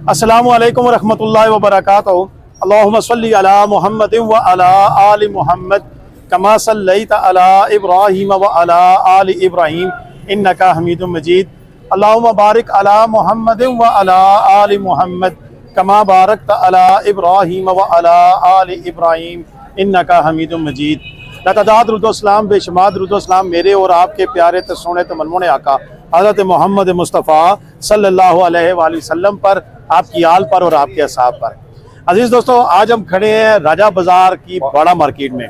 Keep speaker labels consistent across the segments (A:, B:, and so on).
A: अस्सलामु अलैकुम रहमतुल्लाहि व बरकातहू। अल्लाहुम्मा सल्लि अला मुहम्मद व अला आलि मुहम्मद कमा सल्लैता अला इब्राहीम व अला आलि इब्राहीम इन्नका हमीदुम मजीद। अल्लाहुम्मा बारिक अला मुहम्मद व अला आलि मुहम्मद कमा बारकता अला इब्राहीम व अला आलि इब्राहीम इन्नका हमीदुम मजीद। लतादात रुदोसलाम बेशुमार रुदोसलाम मेरे और आपके प्यारे तसोने तमन्मुन आका हज़रत मोहम्मद मुस्तफ़ा सल्लल्लाहु अलैहि वसल्लम पर, आपकी आल पर और आपके असहाब पर। अजीज़ दोस्तों, आज हम खड़े हैं राजा बाज़ार की बड़ा मार्केट में,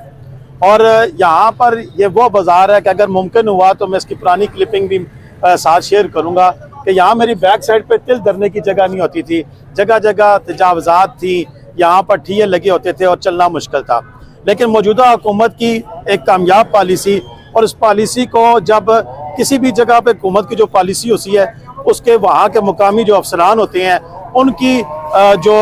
A: और यहाँ पर ये वो बाज़ार है कि अगर मुमकिन हुआ तो मैं इसकी पुरानी क्लिपिंग भी साथ शेयर करूँगा कि यहाँ मेरी बैक साइड पे तिल धरने की जगह नहीं होती थी, जगह जगह तजावज़ात थी, यहाँ पर ठिये लगे होते थे और चलना मुश्किल था। लेकिन मौजूदा हुकूमत की एक कामयाब पॉलिसी, और उस पॉलिसी को जब किसी भी जगह पे हुकूमत की जो पॉलिसी होती है उसके वहाँ के मुकामी जो अफसरान होते हैं उनकी जो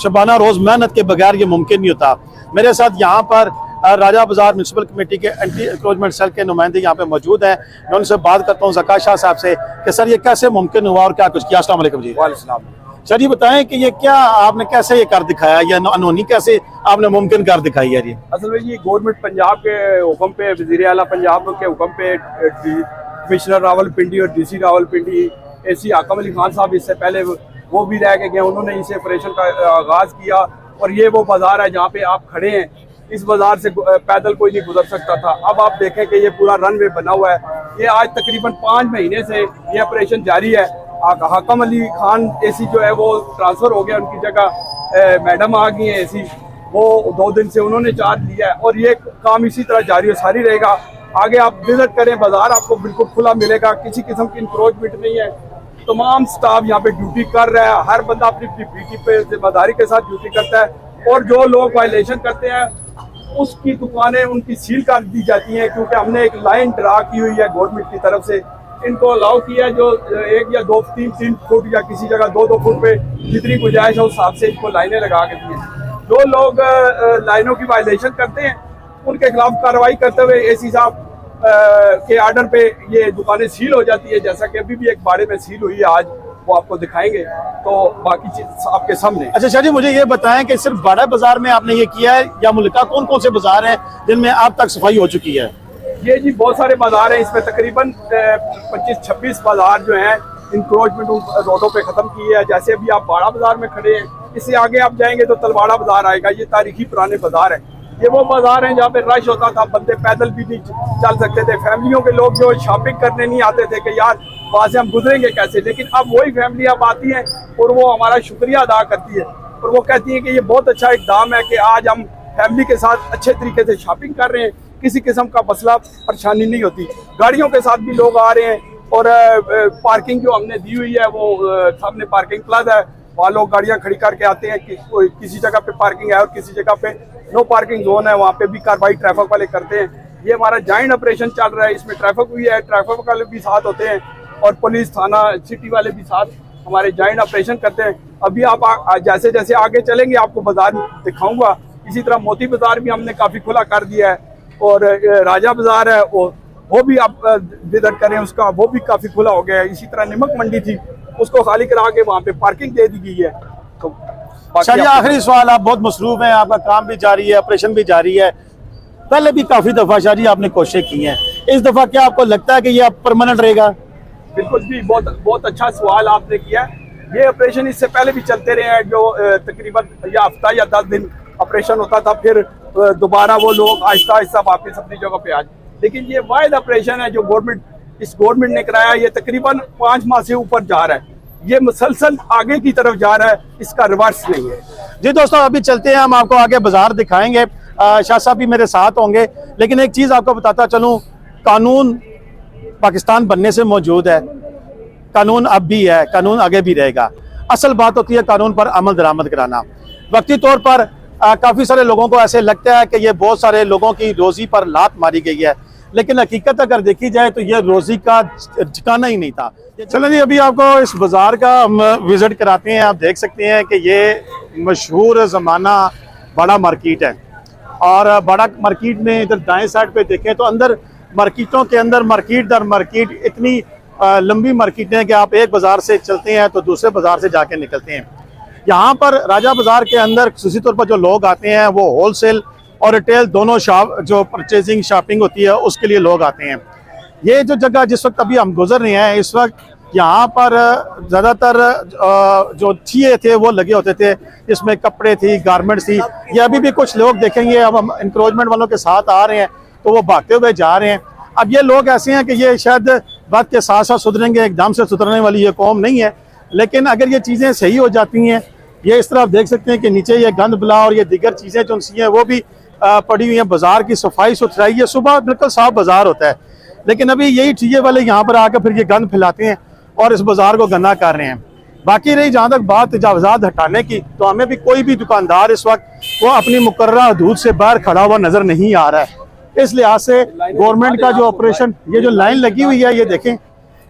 A: शबाना रोज़ मेहनत के बगैर ये मुमकिन नहीं होता। मेरे साथ यहाँ पर राजा बाज़ार म्यूनसिपल कमेटी के एंटी इंक्रोचमेंट सेल के नुमाइंदे यहाँ पे मौजूद हैं। मैं उनसे बात करता हूँ ज़का शाह साहब से कि सर ये कैसे मुमकिन हुआ और क्या कुछ किया। अस्सलाम वालेकुम जी।
B: वालेकुम।
A: सर जी बताएं कि ये क्या आपने कैसे ये कर दिखाया, या अनहोनी कैसे आपने मुमकिन कर दिखाई है? जी
B: असल में ये गवर्नमेंट पंजाब के हुक्म पे, वज़ीर आला पंजाब के हुक्म पे कमिश्नर रावलपिंडी और डीसी रावलपिंडी एसी आकम अली खान साहब इससे पहले वो भी रह के गए, उन्होंने इस ऑपरेशन का आगाज़ किया। और ये वो बाज़ार है जहाँ पे आप खड़े हैं, इस बाज़ार से पैदल कोई नहीं गुजर सकता था। अब आप देखें कि ये पूरा रनवे बना हुआ है। ये आज तकरीबन 5 महीने से ये ऑपरेशन जारी है। हाकम अली खान एसी जो है वो ट्रांसफ़र हो गया, उनकी जगह मैडम आ गई है एसी, वो 2 दिन से उन्होंने चार्ज लिया है। और ये काम इसी तरह जारी और सारी रहेगा। आगे आप विजिट करें, बाज़ार आपको बिल्कुल खुला मिलेगा, किसी किस्म की इंक्रोचमेंट नहीं है। तमाम स्टाफ यहाँ पे ड्यूटी कर रहा है, हर बंदा अपनी ड्यूटी पे जिम्मेदारी के साथ ड्यूटी करता है। और जो लोग वायलेशन करते हैं उसकी दुकानें उनकी सील कर दी जाती हैं, क्योंकि हमने एक लाइन ड्रा की हुई है गवर्नमेंट की तरफ से। इनको अलाउ किया जो 1 या 2 3 फुट या किसी जगह 2 फुट पे जितनी गुंजाइश है उस हिसाब से इनको लाइनें लगा के दी हैं। जो लोग लाइनों की वायलेशन करते हैं उनके खिलाफ कार्रवाई करते हुए एसी साहब के आर्डर पे ये दुकानें सील हो जाती है, जैसा कि अभी भी एक बाड़े में सील हुई है, आज वो आपको दिखाएंगे। तो बाकी चीज आपके सामने।
A: अच्छा शाह जी, मुझे ये बताएं कि सिर्फ बड़ा बाजार में आपने ये किया है या मुल्का कौन कौन से बाजार हैं जिनमें अब तक सफाई हो चुकी है?
B: ये जी बहुत सारे बाजार हैं, इसमें तकरीबन 25-26 बाजार जो हैं इंक्रोचमेंट रोडों पे ख़त्म की है। जैसे अभी आप बाड़ा बाजार में खड़े हैं, इससे आगे आप जाएंगे तो तलवाड़ा बाजार आएगा। ये तारीखी पुराने बाजार हैं। ये वो बाजार हैं जहाँ पे रश होता था, बंदे पैदल भी नहीं चल सकते थे। फैमिलियों के लोग जो शॉपिंग करने नहीं आते थे कि यार वहाँ से हम गुजरेंगे कैसे, लेकिन अब वही फैमिली अब आती हैं और वो हमारा शुक्रिया अदा करती है। और वो कहती है कि ये बहुत अच्छा इक़दाम है कि आज हम फैमिली के साथ अच्छे तरीके से शॉपिंग कर रहे हैं, किसी किस्म का मसला परेशानी नहीं होती। गाड़ियों के साथ भी लोग आ रहे हैं। और पार्किंग जो हमने दी हुई है वो सामने पार्किंग प्लाजा है, वहाँ लोग गाड़ियाँ खड़ी करके आते हैं कि किसी जगह पे पार्किंग है और किसी जगह पे नो पार्किंग जोन है, वहाँ पे भी कार्रवाई ट्रैफिक वाले करते हैं। ये हमारा जॉइंट ऑपरेशन चल रहा है, इसमें ट्रैफिक भी है, ट्रैफिक वाले भी साथ होते हैं और पुलिस थाना सिटी वाले भी साथ हमारे जॉइंट ऑपरेशन करते हैं। अभी आप जैसे जैसे आगे चलेंगे आपको बाजार दिखाऊंगा। इसी तरह मोती बाजार भी हमने काफ़ी खुला कर दिया है, और राजा बाजार है वो भी आप विजिट करें, उसका वो भी काफ़ी खुला हो गया है। इसी तरह नमक मंडी थी, उसको खाली करा के वहाँ पे पार्किंग दे दी गई है। तो
A: शाह आखिरी सवाल, आप बहुत मसरूफ हैं, आपका काम भी जारी है, ऑपरेशन भी जारी है, पहले भी काफ़ी दफ़ा शाह जी आपने कोशिश की है, इस दफ़ा क्या आपको लगता है कि ये परमानेंट रहेगा?
B: बिल्कुल जी, बहुत अच्छा सवाल आपने किया। ये ऑपरेशन इससे पहले भी चलते रहे हैं, जो तकरीबन या हफ्ता या 10 दिन ऑपरेशन होता था, फिर दोबारा वो लोग आहिस्ता आहिस्ता वापस अपनी जगह पे आ जाए। लेकिन ये वाहिद ऑपरेशन है जो इस गवर्नमेंट ने कराया। ये तकरीबन 5 माह से ऊपर जा रहा है, ये मुसलसल आगे की तरफ जा रहा है, इसका रिवर्स नहीं है।
A: जी दोस्तों, अभी चलते हैं, हम आपको आगे बाजार दिखाएंगे, शाह साहब भी मेरे साथ होंगे। लेकिन एक चीज़ आपको बताता चलूँ, कानून पाकिस्तान बनने से मौजूद है, कानून अब भी है, कानून आगे भी रहेगा। असल बात होती है कानून पर अमल दरामद कराना। वक्ती तौर पर काफ़ी सारे लोगों को ऐसे लगता है कि ये बहुत सारे लोगों की रोज़ी पर लात मारी गई है, लेकिन हकीकत अगर देखी जाए तो ये रोज़ी का ठिकाना ही नहीं था। चलो जी, अभी आपको इस बाज़ार का हम विज़िट कराते हैं। आप देख सकते हैं कि ये मशहूर ज़माना बड़ा मार्केट है, और बड़ा मार्केट में इधर दाएं साइड पे देखें तो अंदर मार्केटों के अंदर मार्केट दर मार्केट इतनी लंबी मार्केटें कि आप एक बाज़ार से चलते हैं तो दूसरे बाज़ार से जाके निकलते हैं। यहाँ पर राजा बाज़ार के अंदर खासी तौर पर जो लोग आते हैं वो होल सेल और रिटेल दोनों शॉप जो परचेजिंग शॉपिंग होती है उसके लिए लोग आते हैं। ये जो जगह जिस वक्त अभी हम गुजर रहे हैं इस वक्त यहाँ पर ज़्यादातर जो ठिये थे वो लगे होते थे, जिसमें कपड़े थी, गारमेंट्स थी। ये अभी भी कुछ लोग देखेंगे, अब हम इंक्रोचमेंट वालों के साथ आ रहे हैं तो वो भागते हुए जा रहे हैं। अब ये लोग ऐसे हैं कि ये शायद वक्त के साथ साथ सुधरेंगे, एकदम से सुधरने वाली ये कौम नहीं है, लेकिन अगर ये चीज़ें सही हो जाती हैं, ये इस तरह आप देख सकते हैं कि नीचे ये गंद बला और ये दीगर चीज़ें जो सी हैं वो भी पड़ी हुई हैं। बाज़ार की सफाई सुथराई, ये सुबह बिल्कुल साफ बाज़ार होता है, लेकिन अभी यही ठिये वाले यहाँ पर आकर फिर ये गंद फैलाते हैं और इस बाज़ार को गंदा कर रहे हैं। बाकी रही जहाँ तक बात तजावज़ात हटाने की, तो हमें भी कोई भी दुकानदार इस वक्त वो अपनी मुकर्ररा हदूद से बाहर खड़ा हुआ नज़र नहीं आ रहा है। इस लिहाज से गवर्नमेंट का जो ऑपरेशन, ये जो लाइन लगी हुई है ये देखें,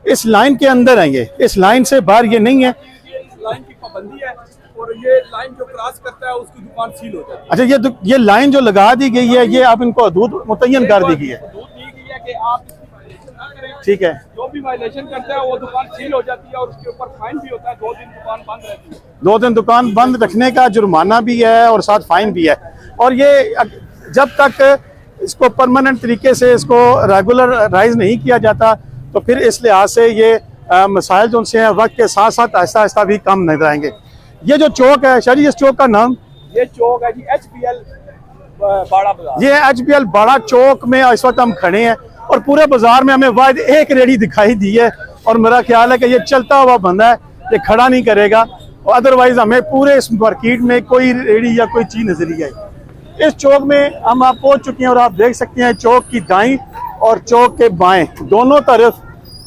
A: इस लाइन के अंदर है, ये इस लाइन से बाहर ये नहीं है।
B: लाइन की पाबंदी है और ये लाइन जो क्रॉस करता है उसकी दुकान सील हो जाती है।
A: अच्छा, ये लाइन जो लगा दी गई है ये अब इनको हदूद मुतय्यन कर दी गई है।
B: कि आप इसकी वायलेशन ना करें,
A: ठीक है,
B: जो भी वायलेशन करता है वो दुकान सील हो जाती है और उसके ऊपर फाइन भी होता है। 2 दिन दुकान बंद रहती है।
A: 2 दिन दुकान बंद रखने का जुर्माना भी है और साथ फाइन भी है। और ये जब तक इसको परमानेंट तरीके से इसको रेगुलराइज नहीं किया जाता तो फिर इस लिहाज से ये मसाइल जो उनसे हैं वक्त के साथ साथ आहिस्ता आहिस्ता भी कम नजर आएंगे। ये जो चौक है शायद, इस चौक का नाम,
B: ये चौक है जी HBL बाड़ा बाजार।
A: ये HBL बाड़ा चौक में इस वक्त हम खड़े हैं और पूरे बाजार में हमें वाहिद एक रेडी दिखाई दी है और मेरा ख्याल है कि ये चलता हुआ बंदा है, ये खड़ा नहीं करेगा, और अदरवाइज हमें पूरे इस मार्केट में कोई रेडी या कोई चीज नजर नहीं आई। इस चौक में हम आप पहुंच चुके हैं और आप देख सकते हैं चौक की दाईं और चौक के बाएं दोनों तरफ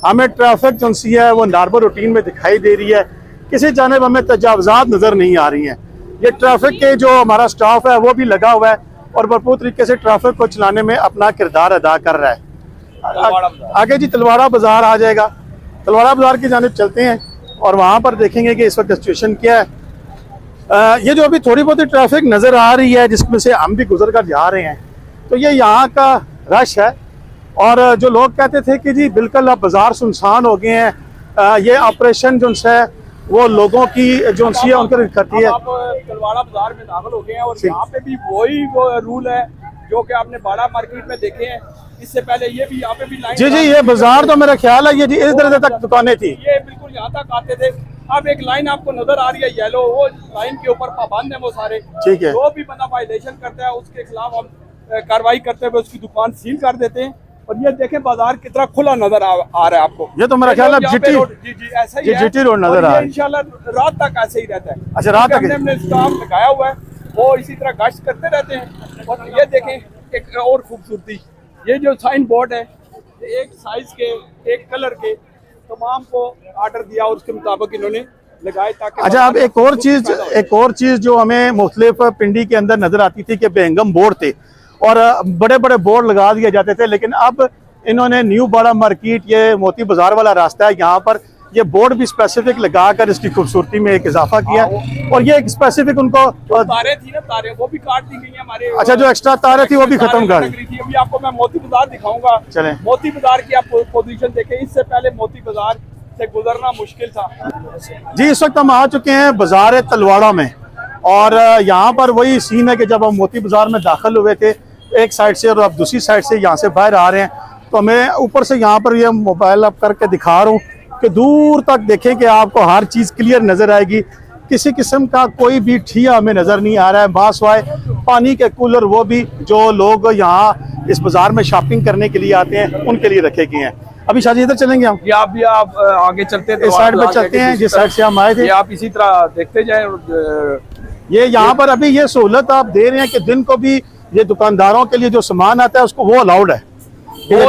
A: हमें ट्रैफिक जो सी है वो नॉर्मल रूटीन में दिखाई दे रही है। किसी जानिब हमें तजावज़ात नजर नहीं आ रही हैं। ये ट्रैफिक के जो हमारा स्टाफ है वो भी लगा हुआ है और भरपूर तरीके से ट्रैफिक को चलाने में अपना किरदार अदा कर रहा है। आगे जी तलवाड़ा बाजार आ जाएगा, तलवाड़ा बाजार की जानिब चलते हैं और वहाँ पर देखेंगे कि इस वक्त सिचुएशन क्या है। ये जो अभी थोड़ी बहुत ट्रैफिक नज़र आ रही है जिसमें से हम भी गुजर कर जा रहे हैं, तो ये यहाँ का रश है। और जो लोग कहते थे कि जी बिल्कुल अब बाजार सुनसान हो गए हैं, ये ऑपरेशन जो है वो लोगों की जो सी है उनकी करती है।
B: आप तलवाड़ा बाजार में दाखिल हो गए हैं और यहाँ पे भी वही वो रूल है जो कि आपने बाड़ा मार्केट में देखे हैं। इससे पहले ये भी यहाँ पे भी लाइन,
A: जी ये बाजार तो मेरा ख्याल है ये जी इस दर्जे तक दुकानें थी,
B: ये बिल्कुल यहाँ तक आते थे। अब एक लाइन आपको नजर आ रही है येलो, वो लाइन के ऊपर पाबंद है वो सारे।
A: ठीक है,
B: जो भी बंदा वायलेशन करता है उसके खिलाफ हम कार्रवाई करते हुए उसकी दुकान सील कर देते हैं। और ये देखें बाजार कितना खुला नजर आ रहा है आपको।
A: ये तो मेरा ख्याल है जीटी
B: ऐसा ही है,
A: जीटी रोड नजर आ रहा है।
B: इंशाल्लाह रात तक ऐसे ही रहता है।
A: अच्छा, रात तक
B: हमने स्टाफ लगाया हुआ है, वो इसी तरह गश्त करते रहते हैं। और ये देखें एक और खूबसूरती, ये जो साइन बोर्ड है एक साइज के एक कलर के तमाम को ऑर्डर दिया और उसके मुताबिक इन्होंने लगाए ताकि। अच्छा,
A: अब एक और चीज जो हमें मुख्तलिफ पिंडी के अंदर नजर आती थी कि बेहंगम बोर्ड थे और बड़े बड़े बोर्ड लगा दिए जाते थे, लेकिन अब इन्होंने न्यू बाड़ा मार्केट, ये मोती बाजार वाला रास्ता है, यहाँ पर ये बोर्ड भी स्पेसिफिक लगाकर इसकी खूबसूरती में एक इजाफा किया। और ये एक स्पेसिफिक उनको
B: तारे थी ना, तारे वो भी काट दी गई है हमारे।
A: अच्छा, जो एक्स्ट्रा तारे थी वो भी खत्म कर दी।
B: अभी आपको मैं मोती बाजार दिखाऊंगा।
A: चले,
B: मोती बाजार की आप पोजीशन देखें, इससे पहले मोती बाजार से गुजरना मुश्किल था।
A: जी इस वक्त हम आ चुके हैं बाजार तलवाड़ा में और यहाँ पर वही सीन है कि जब हम मोती बाजार में दाखिल हुए थे एक साइड से और अब दूसरी साइड से यहाँ से बाहर आ रहे हैं, तो मैं ऊपर से यहाँ पर ये मोबाइल अप करके दिखा रहा हूँ कि दूर तक देखें कि आपको हर चीज़ क्लियर नज़र आएगी। किसी किस्म का कोई भी ठिया हमें नज़र नहीं आ रहा है। बासवाए पानी के कूलर वो भी जो लोग यहाँ इस बाज़ार में शॉपिंग करने के लिए आते हैं उनके लिए रखे गए हैं। अभी शादी इधर चलेंगे हम,
B: आप भी आप आगे चलते हैं,
A: इस साइड पे चलते हैं जिस साइड से हम आए थे।
B: आप इसी तरह देखते जाएं।
A: ये यहाँ पर अभी ये सहूलत आप दे रहे हैं कि दिन को भी ये दुकानदारों के लिए जो सामान आता है उसको वो अलाउड है,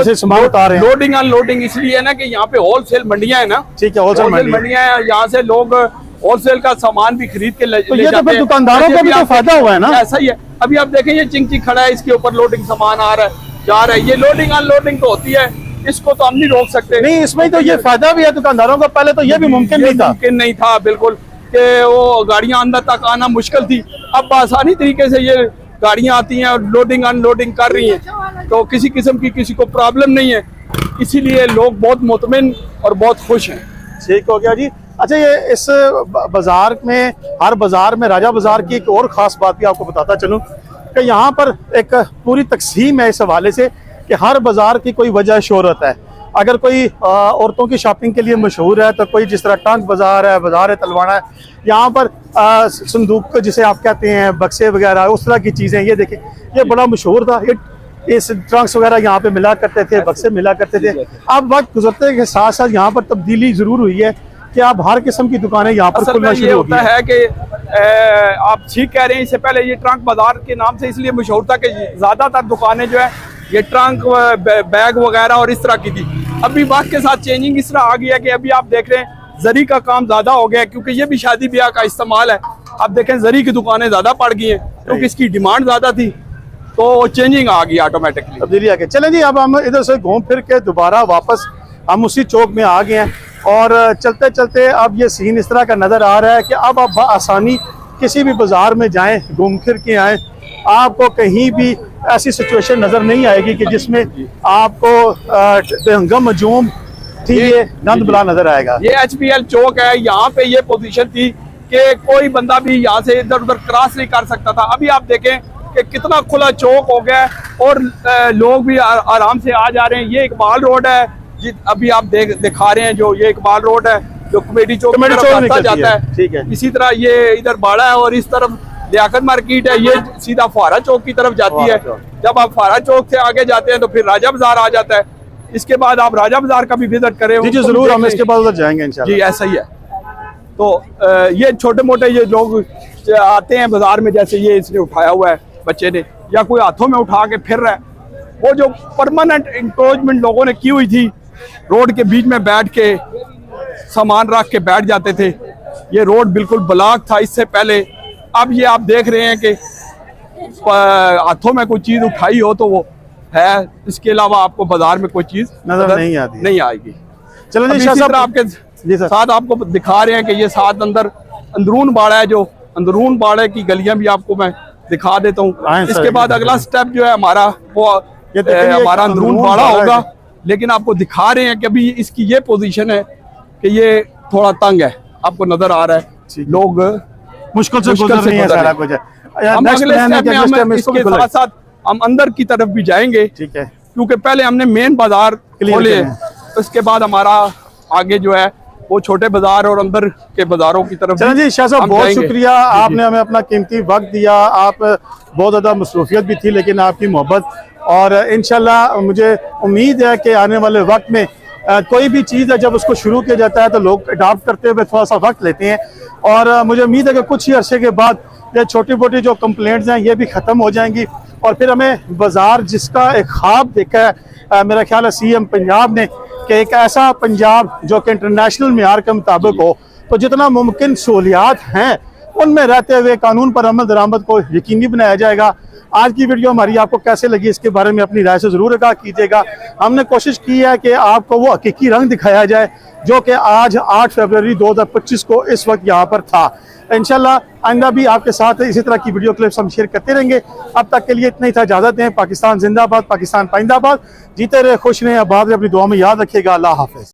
A: से सामान उतार रहे हैं।
B: लोडिंग अनलोडिंग इसलिए है ना कि यहाँ पे होलसेल मंडियां है ना।
A: ठीक है, होलसेल
B: मंडियां है, यहाँ से लोग होलसेल का सामान भी खरीद के ले
A: तो ये तो फिर दुकानदारों को भी तो फायदा हुआ है ना।
B: ऐसा ही है। अभी आप देखें ये चिंग खड़ा है, इसके ऊपर लोडिंग सामान आ रहा है जा रहा है। ये लोडिंग अनलोडिंग तो होती है, इसको तो हम नहीं रोक सकते।
A: नहीं, इसमें तो ये फायदा भी है दुकानदारों को, पहले तो ये भी मुमकिन
B: नहीं था बिल्कुल कि वो गाड़ियां अंदर तक आना मुश्किल थी। अब आसानी तरीके से ये गाड़ियां आती हैं और लोडिंग अनलोडिंग कर रही हैं, तो किसी किस्म की किसी को प्रॉब्लम नहीं है। इसीलिए लोग बहुत मुतमिन और बहुत खुश हैं।
A: ठीक हो गया जी। अच्छा, ये इस बाजार में, हर बाजार में, राजा बाजार की एक और ख़ास बात भी आपको बताता चलूँ कि यहाँ पर एक पूरी तकसीम है इस हवाले से कि हर बाजार की कोई वजह शोहरत है। अगर कोई औरतों की शॉपिंग के लिए मशहूर है तो कोई जिस तरह टंग बाज़ार है, बाज़ार तलवाना है, यहाँ पर संदूक जिसे आप कहते हैं, बक्से वगैरह, उस तरह की चीज़ें। ये देखिए, ये बड़ा मशहूर था, इस ट्रंक्स वगैरह यहाँ पे मिला करते थे, बक्से मिला करते थे। अब वक्त गुजरते के साथ साथ यहाँ पर तब्दीली ज़रूर हुई है कि अब हर किस्म की दुकानें यहाँ पर खुलना शुरू हो गई
B: है कि आप ठीक कह रहे हैं। इससे पहले ये ट्रंक बाजार के नाम से इसलिए मशहूर था कि ज़्यादातर दुकानें जो है ये ट्रंक, बैग वगैरह और इस तरह की थी। अभी वक्त के साथ चेंजिंग इस तरह आ गई है कि अभी आप देख रहे हैं जरी का काम ज़्यादा हो गया है, क्योंकि ये भी शादी ब्याह का इस्तेमाल है। आप देखें जरी की दुकानें ज़्यादा पड़ गई हैं क्योंकि इसकी डिमांड ज़्यादा थी, तो चेंजिंग आ गई ऑटोमेटिकली,
A: तब्दीली आ गई। चलें जी, अब हम इधर से घूम फिर के दोबारा वापस हम उसी चौक में आ गए हैं और चलते चलते अब ये सीन इस तरह का नज़र आ रहा है कि अब आप आसानी किसी भी बाज़ार में जाएं, घूम फिर के आएँ, आपको कहीं भी ऐसी सिचुएशन नज़र नहीं आएगी कि जिसमें आपको बेहंगम हजूम ठीक है गंद बुला नज़र आएगा।
B: ये HPL चौक है, यहाँ पे ये पोजीशन थी कि कोई बंदा भी यहाँ से इधर उधर क्रॉस नहीं कर सकता था। अभी आप देखें कि कितना खुला चौक हो गया है और लोग भी आराम से आ जा रहे हैं। ये इकबाल रोड है, अभी आप दिखा रहे हैं, जो ये इकबाल रोड है जो कमेटी चौक जाता है।
A: ठीक है,
B: इसी तरह ये इधर बाड़ा है और इस तरफ लियाकत मार्केट है, ये सीधा फुहारा चौक की तरफ जाती है। जब आप फुहारा चौक से आगे जाते हैं तो फिर राजा बाजार आ जाता है। इसके बाद आप राजा बाजार का भी विजिट करें।
A: जी जरूर, हम इसके बाद उधर जाएंगे इंशाल्लाह।
B: जी ऐसा ही है। तो ये छोटे मोटे ये लोग आते हैं बाजार में, जैसे ये इसने उठाया हुआ है बच्चे ने, या कोई हाथों में उठा के फिर रहा है। वो जो परमानेंट इंक्रोचमेंट लोगों ने की हुई थी, रोड के बीच में बैठ के सामान रख के बैठ जाते थे, ये रोड बिल्कुल ब्लॉक था इससे पहले। अब ये आप देख रहे हैं कि हाथों में कोई चीज उठाई हो तो वो है, इसके अलावा आपको बाजार में कोई चीज
A: नजर नहीं आएगी।
B: चलो जी, आपके साथ आपको दिखा रहे हैं कि ये साथ अंदरून बाड़ा है, जो अंदरून बाड़े की गलियां भी आपको मैं दिखा देता हूँ। इसके बाद अगला स्टेप जो है हमारा वो हमारा अंदरून बाड़ा होगा, लेकिन आपको दिखा रहे हैं कि अभी इसकी ये पोजीशन है कि ये थोड़ा तंग है, आपको नजर आ रहा है। लोग
A: मुश्किल से गुजर रहे हैं सारा कुछ।
B: हम अगले स्टेप में इसके साथ साथ हम अंदर की तरफ भी जाएंगे, ठीक है, क्योंकि पहले हमने मेन बाजार खोले, उसके बाद हमारा आगे जो है वो छोटे बाजार और अंदर के बाजारों की तरफ।
A: चलिए जी, शाह साहब बहुत शुक्रिया, आपने हमें अपना कीमती वक्त दिया। आप बहुत ज़्यादा मसरूफियत भी थी, लेकिन आपकी मोहब्बत, और इंशाल्लाह मुझे उम्मीद है कि आने वाले वक्त में कोई भी चीज़ है जब उसको शुरू किया जाता है तो लोग अडॉप्ट करते हुए थोड़ा सा वक्त लेते हैं, और मुझे उम्मीद है कि कुछ ही अरसे के बाद ये छोटी मोटी जो कंप्लेंट्स हैं ये भी ख़त्म हो जाएंगी, और फिर हमें बाज़ार जिसका एक ख्वाब देखा है मेरा ख्याल है CM पंजाब ने, कि एक ऐसा पंजाब जो कि इंटरनेशनल मेयार के मुताबिक हो, तो जितना मुमकिन सहूलियात हैं उनमें रहते हुए कानून पर अमल दरामद को यकीनी बनाया जाएगा। आज की वीडियो हमारी आपको कैसे लगी, इसके बारे में अपनी राय से ज़रूर आगाह कीजिएगा। हमने कोशिश की है कि आपको वो हकीकी रंग दिखाया जाए जो कि आज 8 फरवरी 2025 को इस वक्त यहाँ पर था। इंशाल्लाह आइंदा भी आपके साथ इसी तरह की वीडियो क्लिप्स हम शेयर करते रहेंगे। अब तक के लिए इतना ही था, इजाज़त दें। पाकिस्तान जिंदाबाद, पाकिस्तान पाइंदाबाद। जीते रहे, खुश रहें, आबाद रहे, अपनी दुआ में याद रखिएगा। अल्लाह हाफ़िज़।